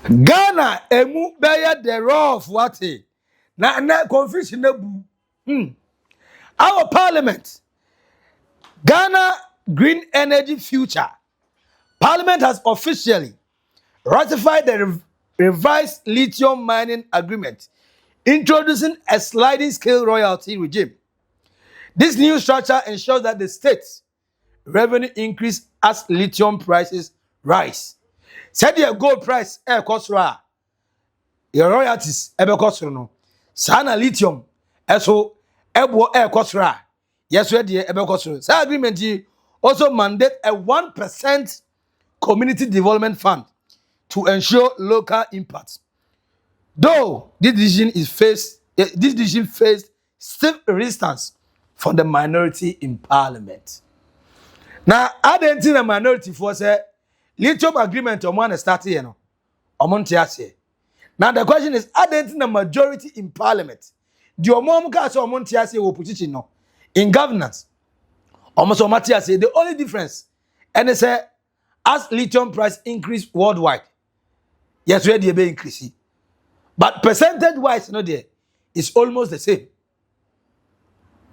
Ghana emu beye the raw of what na confusion our parliament Ghana Green Energy Future Parliament has officially ratified the revised lithium mining agreement, introducing a sliding scale royalty regime. This new structure ensures that the state's revenue increase as lithium prices rise. Said your gold price cost your royalties cost no. Sana lithium eso ebo cost yes we dey cost. This agreement also mandate a 1% community development fund to ensure local impact. Though this decision faced stiff resistance from the minority in parliament. Now, I didn't think the minority for say lithium agreement on one started here no. Now the question is, I didn't think the majority in parliament. The omomka so omontiase opposition no in governance. Almost omatiase the only difference and they say as lithium price increase worldwide. Yes, where the be increase. But percentage wise, no there, it's almost the same.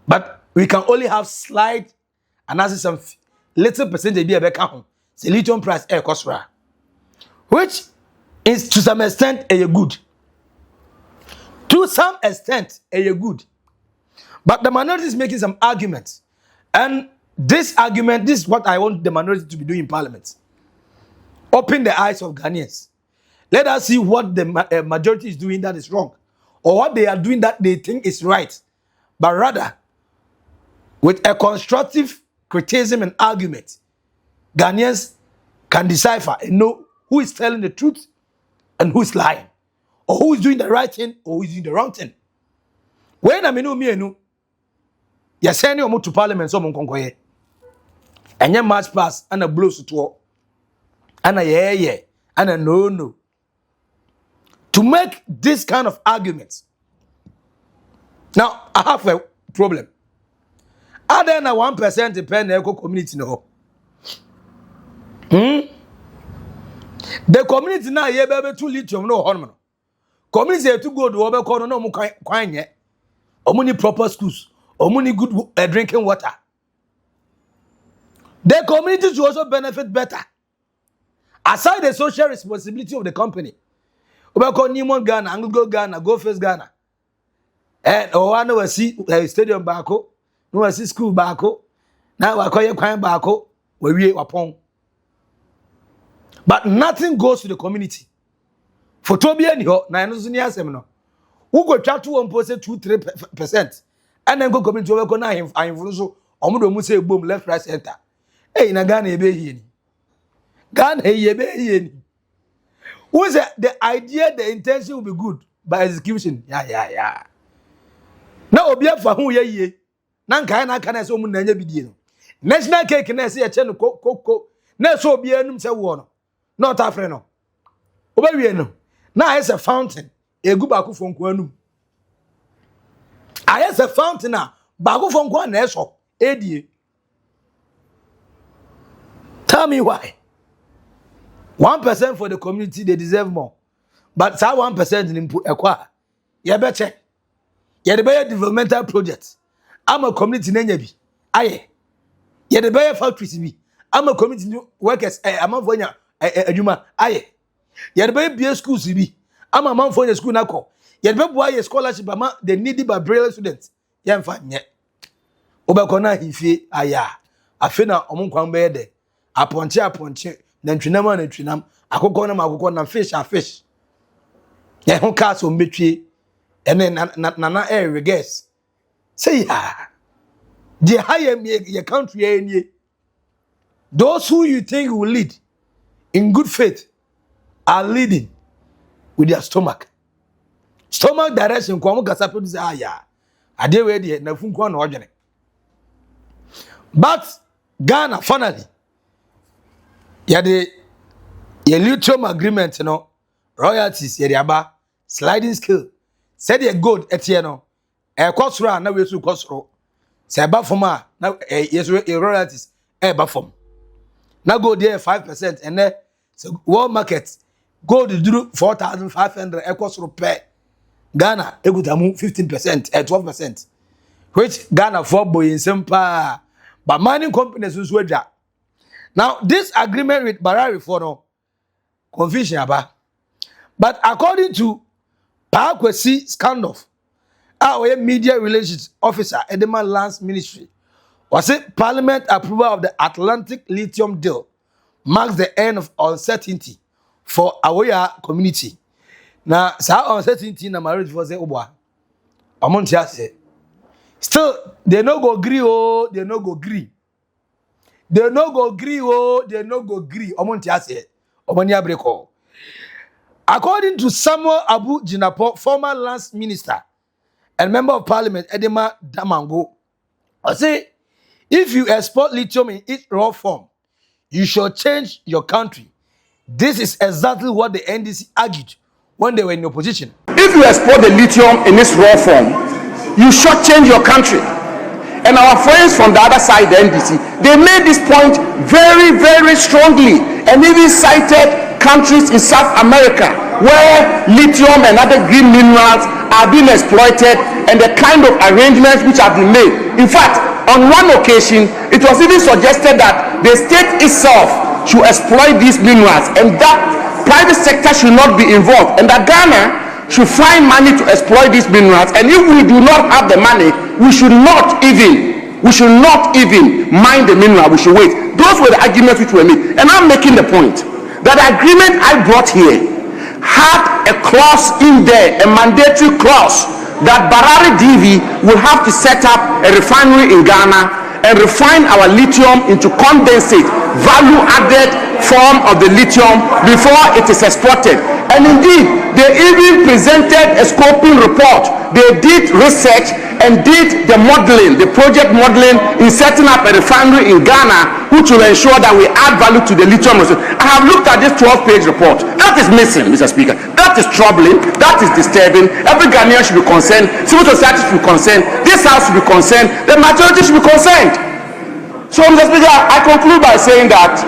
But we can only have slight analysis some little percentage be a back home. The lithium price cost which is to some extent a good. To some extent a good. But the minority is making some arguments. And this argument, this is what I want the minority to be doing in parliament. Open the eyes of Ghanaians. Let us see what the majority is doing that is wrong. Or what they are doing that they think is right. But rather, with a constructive criticism and argument, Ghanaians can decipher and know who is telling the truth and who is lying. Or who is doing the right thing or who is doing the wrong thing. When I mean, you're sending you to parliament, so monkonkoye. And your march pass and a blows to all. And a yeah, and a no. To make this kind of arguments. Now, I have a problem. Are there now 1% depend on the community no? The community now ye be too lithium no hormone. Community to go to over corner no mu kwan ye. Omuni proper schools, omuni good drinking water. The community should also benefit better. Aside the social responsibility of the company. Obeko Nimon Ghana, Anglo Ghana, Go First Ghana. And Owana we see stadium bako, no we see school bako. Now we akoye kwan bako, we wie wapon. But nothing goes to the community. For Toby and ho, na no zuni asem no. Who go try to 2-3%. And then go community over na him so omudo mu say boom left right center. Hey na Ghana ebe hie ni. Ghana ebe hie ni. Who say the idea, the intention will be good, but execution, yeah. Now obia fa hu ye. Na nkai na kana so mu na nya bidie no. National cake na say che no ko. Na so obia num se wo no. Not afre no. Obawie no. Na is a fountain. Egu ba ku fonko anum. Is a fountain na ba ku fonko na eso edie. Tell me why. 1% for the community, they deserve more. But that 1% in input ekwa. You better. You the developmental projects. I'm a community nenyabi. Aye. You the factories bi. I'm a community workers. I'm a fonya adwuma. Aye. You the BS schools bi. I'm a man for school nako. You the boy scholarship ama the needy by brilliant students. Ya mfa nye. Obekona hifie aya. Afena omunkwan be de. Aponche. Nantwinam akokɔ na fish ye ho cars o metwie ene na regress say ya the higher your country enie. Those who you think will lead in good faith are leading with their stomach direction kwa mo kasa pe say aya ade we de na funko na odwene. But Ghana finally the lithium agreement no royalties aba sliding scale said the gold etie no kosoro na we su kosoro se ba fom a na yeso royalties ba fom na gold there 5% and world market gold drew 4,500 equals repair. Ghana, Egutamu 15%, 12%, which Ghana for boy in Sempa, but mining companies who's wager. Now, this agreement with Barari for no confusion about. But according to Paa Kwesi Schandorf, our media relations officer at the Lands Ministry, was it Parliament approval of the Atlantic Lithium deal marks the end of uncertainty for Ewoyaa community. Now, so uncertainty na marriage for say Oba. Amontia say. Still, they no go agree, oh, they no go agree. They no go agree, oh, they no go agree. Amontia say. Omonia breko. According to Samuel Abu Jinapo, former lands minister and member of parliament, Edema Damango, I say, if you export lithium in its raw form, you should change your country. This is exactly what the NDC argued when they were in opposition. If you export the lithium in its raw form, you should change your country. And our friends from the other side, the NDC, they made this point very, very strongly and even cited countries in South America where lithium and other green minerals are being exploited and the kind of arrangements which have been made. In fact, on one occasion, it was even suggested that the state itself should exploit these minerals and that private sector should not be involved and that Ghana should find money to exploit these minerals, and if we do not have the money, we should not even mine the mineral, we should wait. Those were the arguments which were made, and I'm making the point that the agreement I brought here had a clause in there, a mandatory clause, that Barari DV will have to set up a refinery in Ghana and refine our lithium into condensate, value-added form of the lithium before it is exported. And indeed, they even presented a scoping report. They did research and did the modeling, the project modeling in setting up a refinery in Ghana, which will ensure that we add value to the lithium resource. I have looked at this 12-page report. That is missing, Mr. Speaker. That is troubling. That is disturbing. Every Ghanaian should be concerned. Civil society should be concerned. This house should be concerned. The majority should be concerned. So, Mr. Speaker, I conclude by saying that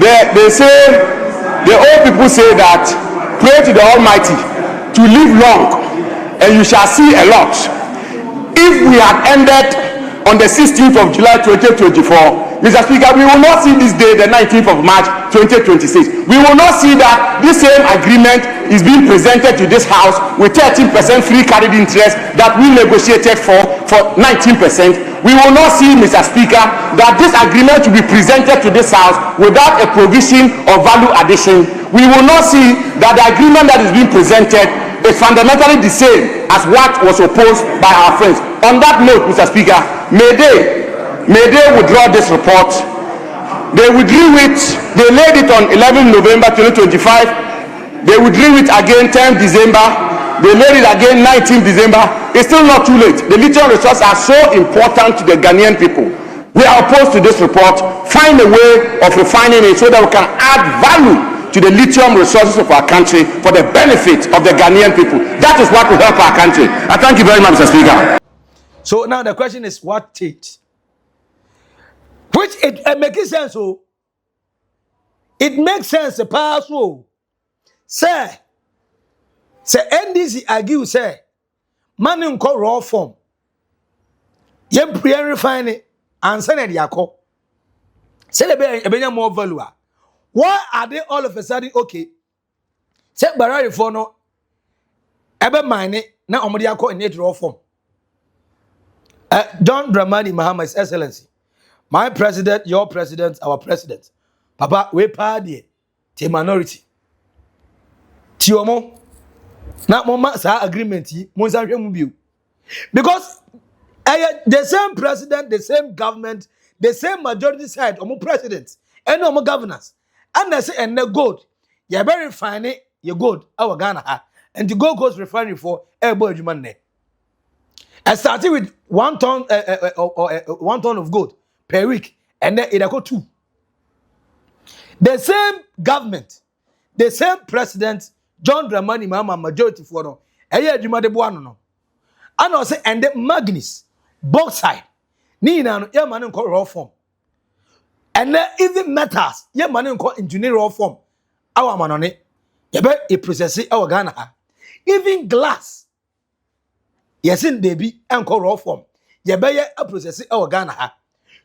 they say, the old people say that pray to the Almighty to live long and you shall see a lot. If we had ended on the 16th of July 2024, Mr. Speaker, we will not see this day, the 19th of March 2026. We will not see that this same agreement is being presented to this house with 13% free carried interest that we negotiated for 19%. We will not see, Mr. Speaker, that this agreement will be presented to this house without a provision of value addition. We will not see that the agreement that is being presented is fundamentally the same as what was opposed by our friends. On that note, Mr. Speaker, may they withdraw this report. They withdrew it, they laid it on 11 November 2025. They withdrew it again 10 December. They laid it again 19 December. It's still not too late. The lithium resources are so important to the Ghanaian people. We are opposed to this report. Find a way of refining it so that we can add value to the lithium resources of our country for the benefit of the Ghanaian people. That is what will help our country. I thank you very much, Mr. Speaker. So now the question is, what change? Which it makes sense. So it makes sense. Powerful. Say NDC argue say man in raw form. Yen refine it and send it yako. Say the be more value. Why are they all of a sudden okay? Say Barari for no ebe mine na omodi yako in it raw form. John Dramani Mahama, His Excellency, my president, your president, our president, Papa, we party the minority. Tiomo, na mama sa agreement yi, because the same president, the same government, the same majority side, omo president, and omo governors, and they say and the gold, you very fine it, you gold, our Ghana ha, and the gold goes refinery for boy human ne. I started with 1 ton, 1 ton of gold per week, and then it got 2. The same government, the same president, John Dramani Mahama, majority for no, no. And I say, and the Magnus, both side, Nina, no, yeah, man, raw form. And then even metals, ye money call engineer raw form. Our manone, ye be a process our Ghana. Even glass, yes in baby and call raw form. Ye be a process our Ghana.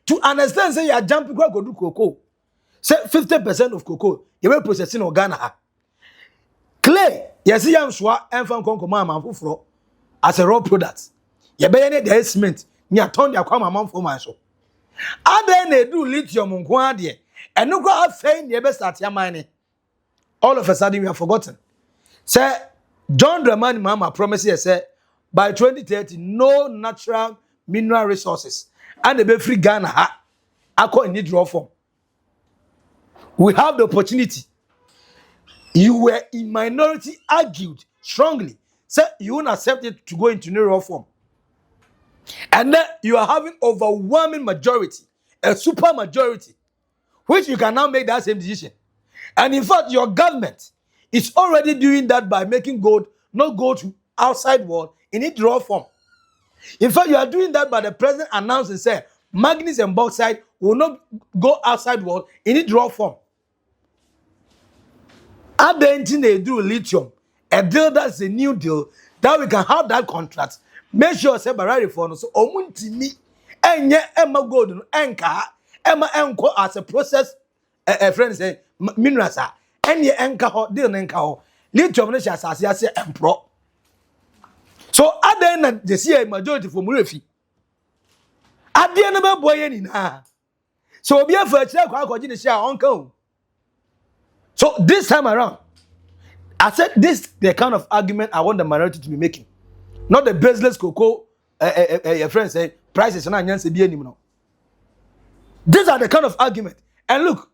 To understand, say you are jumping go do cocoa. Say 50% of cocoa, you be processing our Ghana. Clay, yes, yam swa and fan conco as a raw product. Ye be any the cement, near turn your come amount for my show. Ade na do lithium nko ade and no go afei na be start ya mining. All of a sudden we have forgotten. Say John Dramani Mama promises say by 2030 no natural mineral resources and be free Ghana ha akọ in draw form. We have the opportunity. You were in minority, argued strongly. Say you won't accept it to go into new raw form. And then you are having overwhelming majority, a super majority, which you can now make that same decision. And in fact, your government is already doing that by making gold not go to outside world in its raw form. In fact, you are doing that by the president announcing, say, manganese and bauxite will not go outside world in its raw form. At the end, they do lithium, a deal that's a new deal that we can have that contract. Make sure say barari for no so omuntimi enye emma gold no enka emma enko as a process friend say minerals a enye enka ho deal no enka ho lithium no sha asase ase empro. So aden na the see majority for murefi ade no be boye ni na so obi afa kire kwa akọji ni share onka o. So this time around I said this the kind of argument I want the minority to be making. Not the baseless cocoa, your friends say prices and answer be anymore. These are the kind of argument. And look,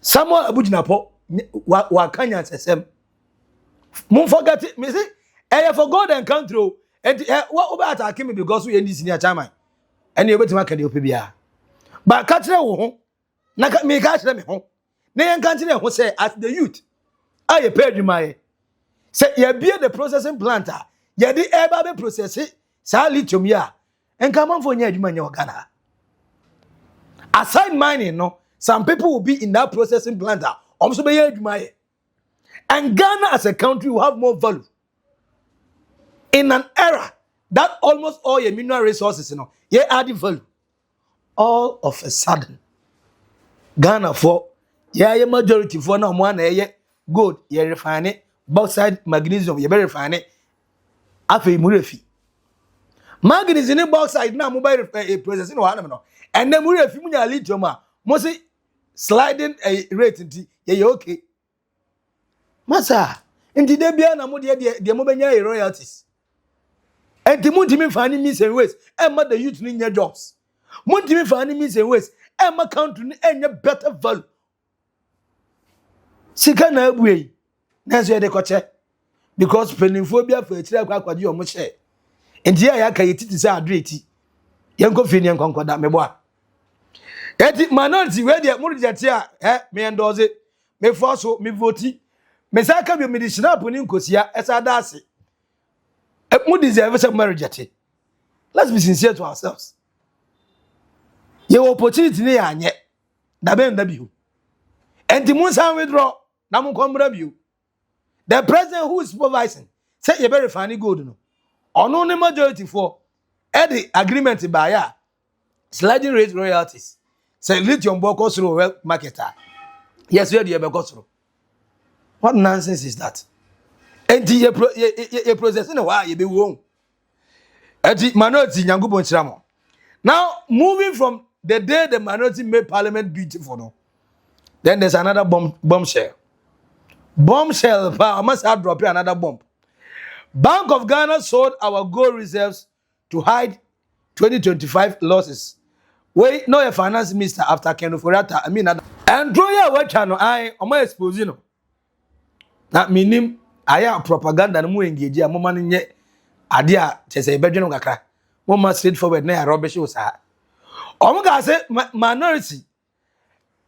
Samuel Abujinapo, Wakanya says, Moon forget it, me say, for God and country, and what about attacking me because we end this in your time, and you're to make a PBR. But catch them home, Naka me catch them home. They can't who say, as the youth, I paid you my say, you be the processing planter. Ya di eba be process sa lithium ya enka manfo nya adwuma nya Ghana. Aside mining no, some people will be in that processing plant omso be adwuma ye. And Ghana as a country will have more value in an era that almost all your mineral resources ye adding value. All of a sudden Ghana for ye majority for na mo na ye gold ye refine it, bauxite magnesium ye be refine it. Afi murefi manganese in bauxite na mobile processing no hanam no and then murefi munya lithium a mo say sliding rate nti ye okay masa nti de bia na mo de mo benya royalties enti muntimi fani means and ways and the youth ni nya jobs muntimi fani means and ways and my country ni enya better value sika na abuei na so ye de koche because peninphobia for etira kwakwaje omo share enti ya ka yetiti say adreti yenko fini yenko da mebo a eti minority we de mu de tia me endorse me force me vote me saka bi me di snap ni nkosia esa da ase mu deserve say marriage ate. Let's be sincere to ourselves. Your opportunity ni anye da be nda biu enti mu san withdraw na mu kombra biu. The president who is supervising say you better find gold no. Ono ne majority for the agreement by ya sliding rate royalties. Say lithium boko through marketer. Yes, we dey boko through. What nonsense is that? Enti ye processing wa ye be won. Enti minority nyangubon chiramo. Now moving from the day the minority made parliament beautiful no. Then there's another bombshell. Bombshell, I must have dropped another bomb. Bank of Ghana sold our gold reserves to hide 2025 losses. Wait, no, a finance minister after Kenofurata. I mean, and draw your watch channel. I am exposing. That meaning I have propaganda and more engage. I'm more money yet. Adia, say, Bedroom Gaka. One more straightforward, nay, rubbish was her. Omega said, minority.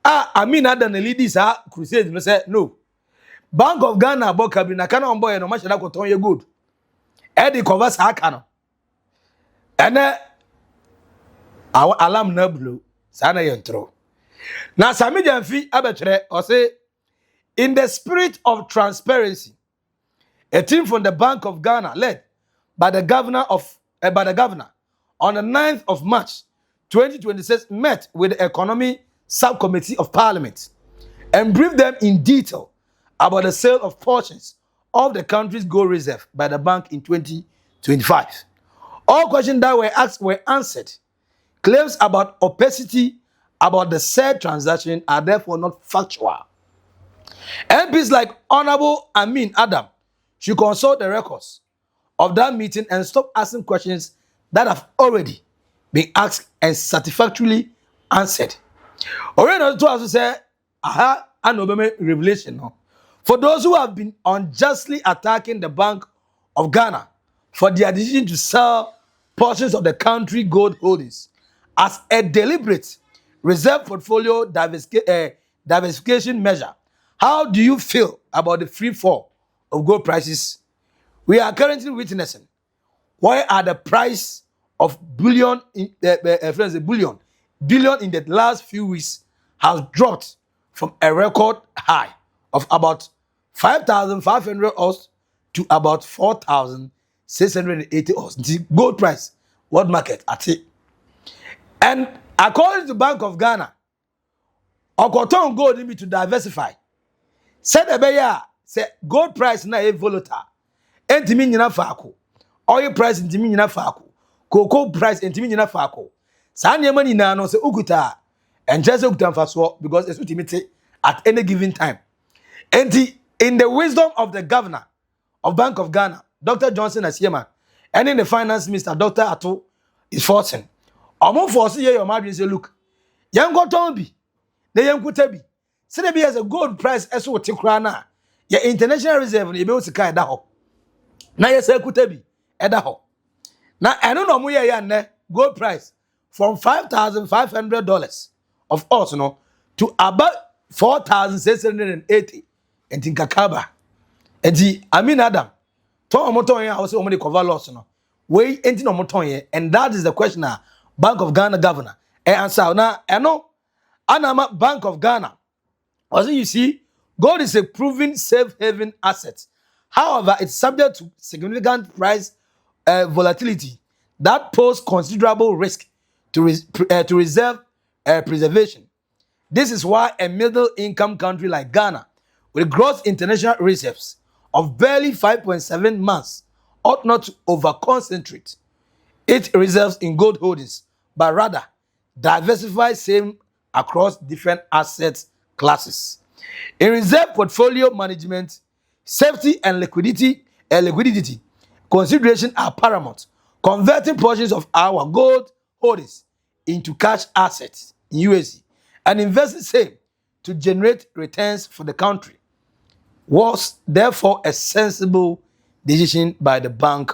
I mean, other than the ladies are crusade. No, say, no. Bank of Ghana about cabin, kana on boy no match that go you good. Eddie covers her cano. And our alarm no blue. Sana yentro. Now, Sami Jamfi Abetre or say, in the spirit of transparency, a team from the Bank of Ghana, led by the governor on the 9th of March 2026, met with the Economy Subcommittee of Parliament and briefed them in detail about the sale of portions of the country's gold reserve by the bank in 2025. All questions that were asked were answered. Claims about opacity about the said transaction are therefore not factual. MPs like Honorable Amin Adam should consult the records of that meeting and stop asking questions that have already been asked and satisfactorily answered. Already, to also say, aha, an Obama revelation. No? For those who have been unjustly attacking the Bank of Ghana for their decision to sell portions of the country gold holdings as a deliberate reserve portfolio diversification measure, how do you feel about the free fall of gold prices we are currently witnessing? Why are the price of billion in the last few weeks has dropped from a record high of about 5,500 Aus to about 4,680 Aus? The gold price, world market at it. And according to Bank of Ghana, Okoton gold need to diversify. Said Ewoyaa say gold price na volatile. Entimi nyina faako. Oil price entimi nyina faako. Cocoa price entimi nyina faako. Sa nyema ni na no say ukuta and just ukuta mfaso because it's ultimate at any given time. And in the wisdom of the governor of Bank of Ghana, Dr. Johnson Asiama, and in the finance minister, Dr. Ato, is forcing. Omo force ye your margin say look, yang go ton bi, na yang kuta bi. Say there be as a gold price eso wote kra na, your international reserve na ye be o sika eda ho. Na ye say kuta bi eda ho. Na eno no mo ye ya ne gold price from $5,500 of us no to about 4,680 and kakaba. Enti Amin Adam ton omoton ye a say omo dey cover loss no. We enti no omoton ye, and that is the question now. Bank of Ghana governor answer now. Eno Anama Bank of Ghana. Also, you see, gold is a proven safe haven asset. However, it's subject to significant price volatility that pose considerable risk to reserve preservation. This is why a middle-income country like Ghana, with gross international reserves of barely 5.7 months, ought not to over-concentrate its reserves in gold holdings, but rather diversify same across different asset classes. In reserve portfolio management, safety and liquidity consideration are paramount. Converting portions of our gold holdings into cash assets in USD and investing same to generate returns for the country was therefore a sensible decision by the Bank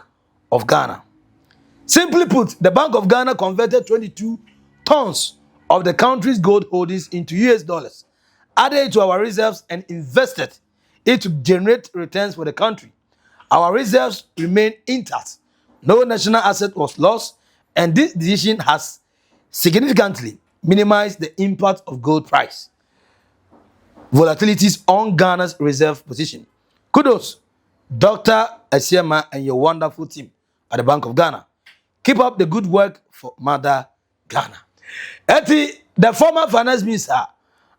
of Ghana. Simply put, the Bank of Ghana converted 22 tons of the country's gold holdings into US dollars, added it to our reserves and invested it to generate returns for the country. Our reserves remain intact. No national asset was lost, and this decision has significantly minimized the impact of gold price volatilities on Ghana's reserve position. Kudos, Dr. Asiama and your wonderful team at the Bank of Ghana. Keep up the good work for Mother Ghana. The former finance minister,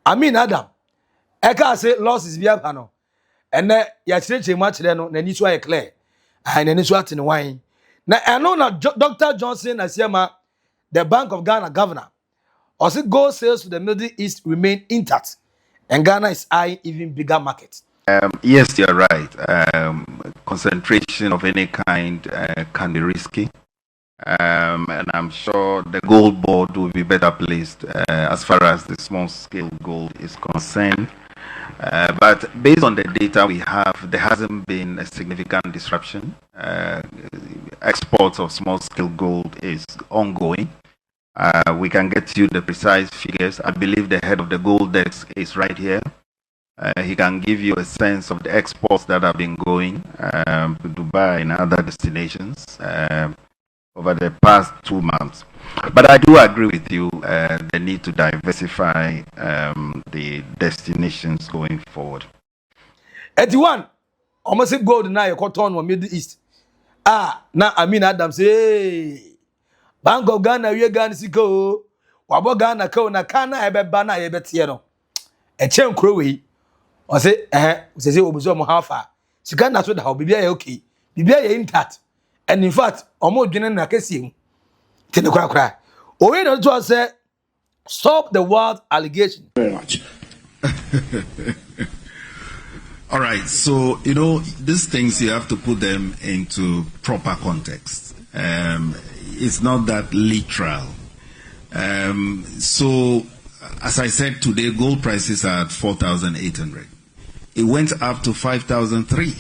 Amin Adam, Eka say losses be up, and ya chire much there no, na ni so clear, and ni so atin wine. Na eno na Dr. Johnson Asiama, the Bank of Ghana governor, also gold sales to the Middle East remain intact, and Ghana is eyeing even bigger market. Yes, you're right. Concentration of any kind can be risky. And I'm sure the gold board will be better placed as far as the small scale gold is concerned. But based on the data we have, there hasn't been a significant disruption. Exports of small scale gold is ongoing. We can get you the precise figures. I believe the head of the gold desk is right here. He can give you a sense of the exports that have been going to Dubai and other destinations. over the past 2 months. But I do agree with you, the need to diversify the destinations going forward. 81, almost gold now you cotton on Middle East. Now I mean Adam say, Bank of Ghana, we Ghana siko, wabo Ghana ko na kana ebe bana ebe tie no. E chen krowe. O say say obuzo mo hafa. Sika na so da ho bibia okay. Bibia ye intact. And in fact, omo dwene na kese tene kura kura. Owe no to say stop the wild allegation. Very much. All right, so these things you have to put them into proper context. It's not that literal. So, as I said today, gold prices are at 4,800. It went up to 5,003.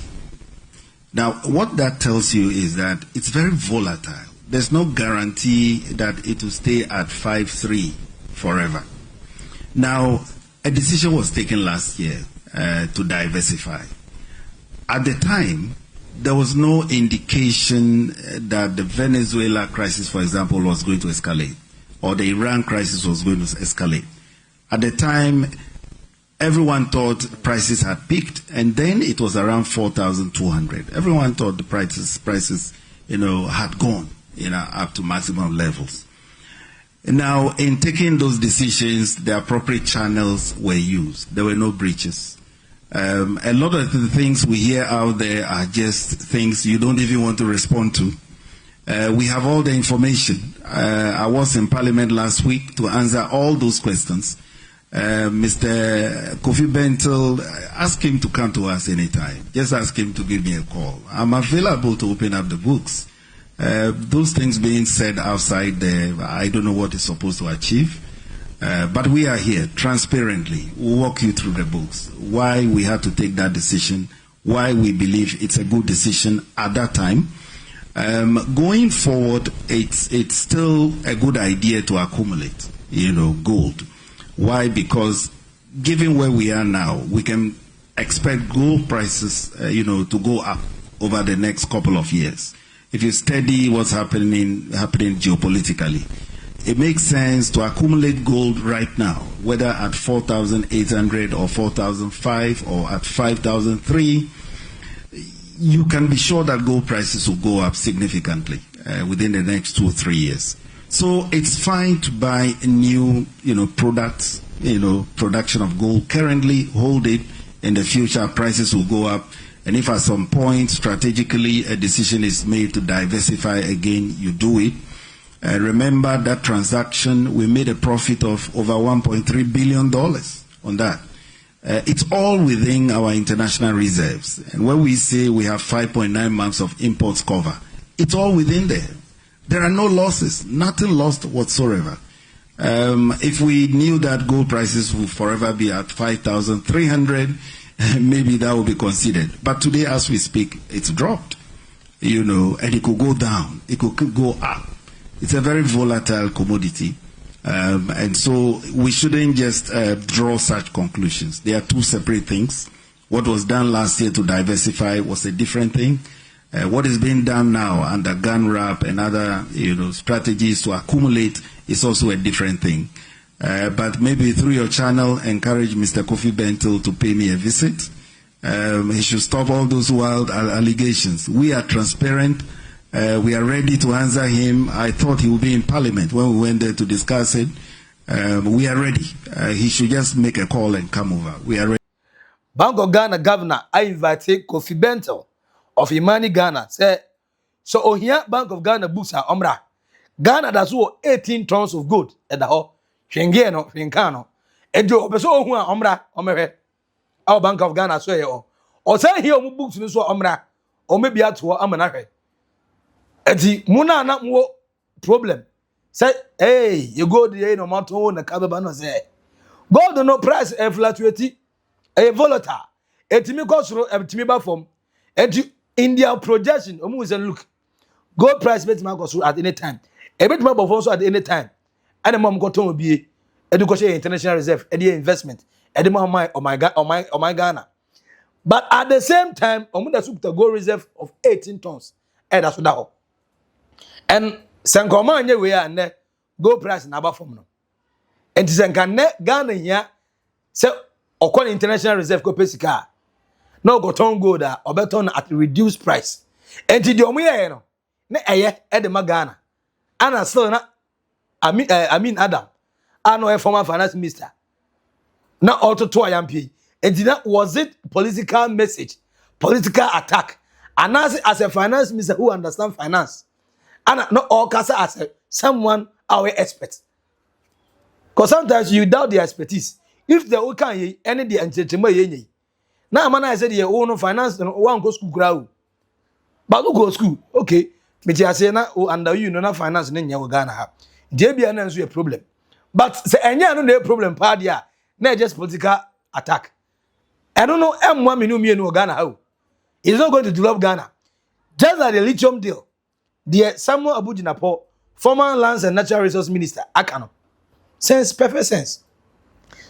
Now, what that tells you is that it's very volatile. There's no guarantee that it will stay at 5,3 forever. Now, a decision was taken last year to diversify. At the time, there was no indication that the Venezuela crisis, for example, was going to escalate, or the Iran crisis was going to escalate. At the time, everyone thought prices had peaked, and then it was around 4,200. Everyone thought the prices, had gone, up to maximum levels. Now, in taking those decisions, the appropriate channels were used. There were no breaches. A lot of the things we hear out there are just things you don't even want to respond to. We have all the information. I was in Parliament last week to answer all those questions. Mr. Kofi Bentil, ask him to come to us anytime. Just ask him to give me a call. I'm available to open up the books. Those things being said outside there, I don't know what it's supposed to achieve. But we are here transparently. We'll walk you through the books. Why we had to take that decision, why we believe it's a good decision at that time. Going forward, it's still a good idea to accumulate, gold. Why? Because given where we are now, we can expect gold prices, to go up over the next couple of years. If you study what's happening geopolitically, it makes sense to accumulate gold right now, whether at 4,800 or 4,005 or at 5,003. You can be sure that gold prices will go up significantly within the next 2 or 3 years. So it's fine to buy new, products, production of gold. Currently, hold it. In the future, prices will go up. And if at some point, strategically, a decision is made to diversify again, you do it. Remember that transaction, we made a profit of over $1.3 billion on that. It's all within our international reserves. And when we say we have 5.9 months of imports cover, it's all within there. There are no losses, nothing lost whatsoever. If we knew that gold prices would forever be at 5,300, maybe that would be considered. But today, as we speak, it's dropped, and it could go down, it could go up. It's a very volatile commodity. And so we shouldn't just draw such conclusions. They are two separate things. What was done last year to diversify was a different thing. What is being done now under gun wrap and other strategies to accumulate is also a different thing. But maybe through your channel, encourage Mr. Kofi Bentil to pay me a visit. He should stop all those wild allegations. We are transparent. We are ready to answer him. I thought he would be in Parliament when we went there to discuss it. We are ready. He should just make a call and come over. We are ready. Bank of Ghana governor, I invite Kofi Bentil of Imani Ghana. Say, so here Bank of Ghana books are Omra. Ghana does 18 tons of gold at the hall. Shengeno, Finkano. And you also who are Omra, Omere. Our Bank of Ghana say, or say here books in so Omra, or maybe at what Amanare. Eti muna na mo problem. Say, hey, you go the no matter na kababa no say. Gold no price fluctuate, volatile. Eti me go through eti me ba from. Eti India projection, omu say look. Gold price bet me go through at any time. E bet me bo so at any time. And mom go ton obi. Edu go share international reserve, edi investment. Edi oh my Ghana. But at the same time, omu da sup gold reserve of 18 tons. That's what that. And Sankoma anye we are ne gold price na aba from no. And Sanka ne Ghana here say okon international reserve ko pesika. No go ton gold or beton at reduced price. And the omo ye no ne eye e de Ghana. Ana still na I mean Adam. I know a former finance minister. Now auto to IMP. And that was it political message, political attack. And as a finance minister who understands finance, and not all casa as someone our expert. Because sometimes you doubt the expertise. If the okay any the entertainment ye. Now man I said the own finance one go school grow. But go school, okay. Me just say na under you no finance in Ghana ha. There be an a problem. But say enya no problem pa dia na just political attack. I don't know M1 minu Ghana how. It's not going to develop Ghana. Just like the lithium deal. The Samuel Abujinapo, former lands and natural resource minister, Akano. Sense perfect sense.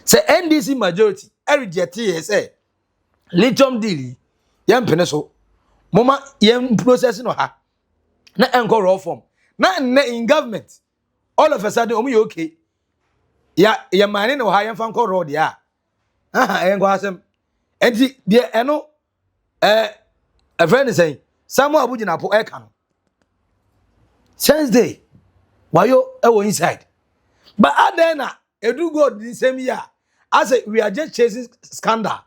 Say NDC majority, reject say lithium deal, yam peneso. Mama yam processing no ha. Na enko raw form. Na in government. All of a sudden, omu okay. Ya mane no ha yam fan ko raw dia. Enko asem. Enti de eno a friend is saying Samuel Abujinapo Ekano. Since day, why you inside? But Adena, edu God the same year. I say we are just chasing scandal.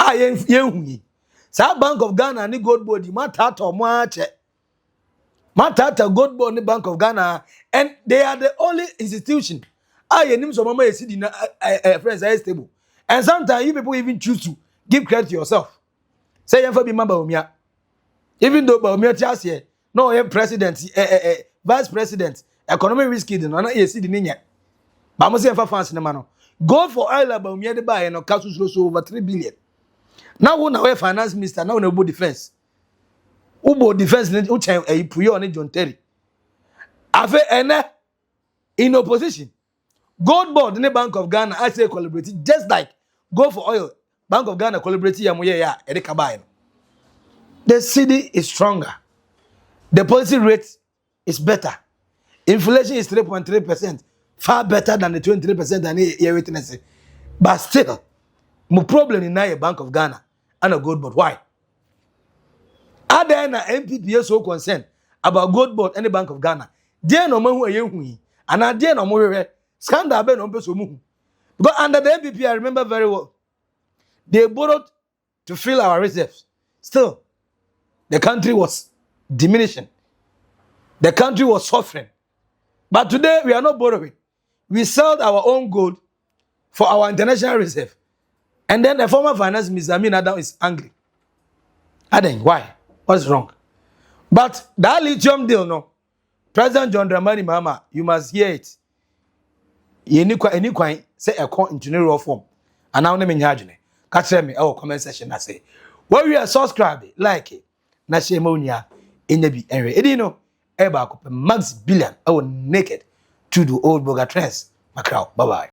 I am yen. Sa Bank of Ghana ni gold body matata moache. Matata gold body Bank of Ghana, and they are the only institution. I am so mama is sitting friends are stable. And sometimes you people even choose to give credit to yourself. Say you be member of even though Baumia just here, no president, vice president, economic risk hidden, no na see the ninya. But I'm saying for fans in the man. Go for oil about me the buy and cash so over 3 billion. Now when our finance minister now no defense. Ubo defense uche puyo ni John Terry. Afe ene in opposition. Gold board in the Bank of Ghana I say collaborate just like go for oil. Bank of Ghana collaborate ya edeka buy. The city is stronger. The policy rate is better. Inflation is 3.3%, far better than the 23% than you're witnessing. But still, my problem in the Bank of Ghana and a gold board. Why? Are there na MPP so concerned about gold board and the Bank of Ghana? There no man who are you and I dare no more scandal be no person mu. Because under the MPP, I remember very well, they borrowed to fill our reserves. Still, the country was diminishing. The country was suffering. But today, we are not borrowing. We sold our own gold for our international reserve. And then the former finance minister, Adam, is angry. Adam, why? What's wrong? But that lithium deal, no. President John Dramani Mahama, you must hear it. Any coin, say a coin into raw form. And now, let me catch me, our comment section. I say, well, we are subscribed, like it. Na shemonia in the be area. You know, Maxi Billian, naked to the Oldboga trends. Macau. Bye bye.